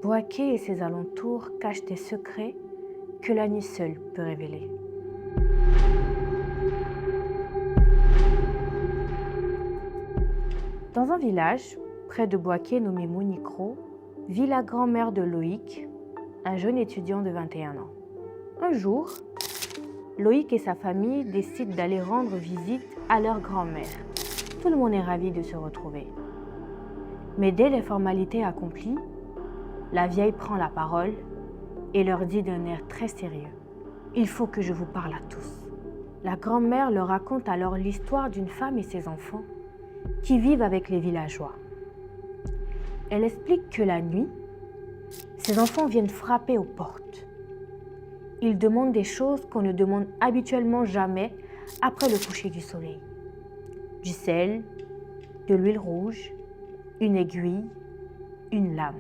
Bouaké et ses alentours cachent des secrets que la nuit seule peut révéler. Dans un village, près de Bouaké nommé Monikro, vit la grand-mère de Loïc, un jeune étudiant de 21 ans. Un jour, Loïc et sa famille décident d'aller rendre visite à leur grand-mère. Tout le monde est ravi de se retrouver. Mais dès les formalités accomplies, la vieille prend la parole et leur dit d'un air très sérieux « Il faut que je vous parle à tous ». La grand-mère leur raconte alors l'histoire d'une femme et ses enfants qui vivent avec les villageois. Elle explique que la nuit, ses enfants viennent frapper aux portes. Ils demandent des choses qu'on ne demande habituellement jamais après le coucher du soleil. Du sel, de l'huile rouge, une aiguille, une lame.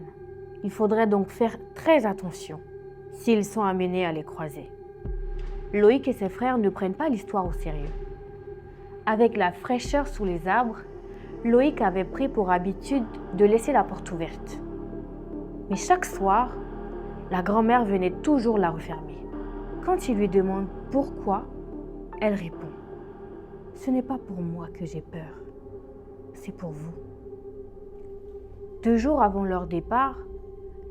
Il faudrait donc faire très attention s'ils sont amenés à les croiser. Loïc et ses frères ne prennent pas l'histoire au sérieux. Avec la fraîcheur sous les arbres, Loïc avait pris pour habitude de laisser la porte ouverte. Mais chaque soir, la grand-mère venait toujours la refermer. Quand il lui demande pourquoi, elle répond « Ce n'est pas pour moi que j'ai peur, c'est pour vous ». 2 jours avant leur départ,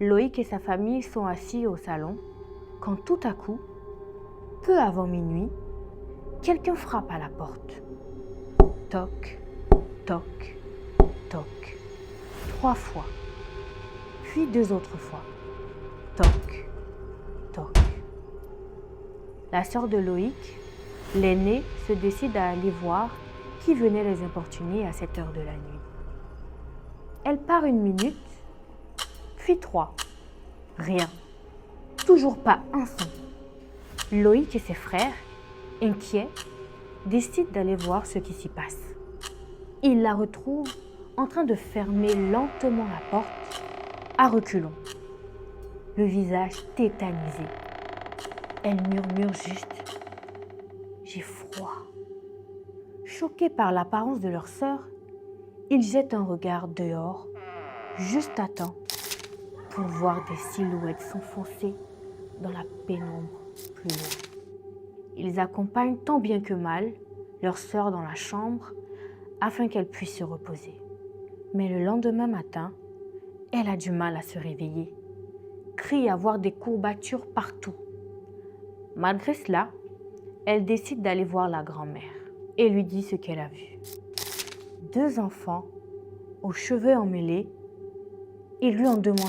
Loïc et sa famille sont assis au salon quand tout à coup, peu avant minuit, quelqu'un frappe à la porte. Toc, toc, toc, 3 fois, puis 2 autres fois. Toc, toc. La sœur de Loïc, l'aînée, se décide à aller voir qui venait les importuner à cette heure de la nuit. Elle part 1 minute, puis 3. Rien. Toujours pas un son. Loïc et ses frères, inquiets, décident d'aller voir ce qui s'y passe. Ils la retrouvent en train de fermer lentement la porte à reculons, le visage tétanisé. Elle murmure juste « J'ai froid ». Choqués par l'apparence de leur sœur, ils jettent un regard dehors, juste à temps pour voir des silhouettes s'enfoncer dans la pénombre plus loin. Ils accompagnent tant bien que mal leur sœur dans la chambre afin qu'elle puisse se reposer. Mais le lendemain matin, elle a du mal à se réveiller, crie avoir des courbatures partout. Malgré cela, elle décide d'aller voir la grand-mère et lui dit ce qu'elle a vu. 2 enfants aux cheveux emmêlés, ils lui ont demandé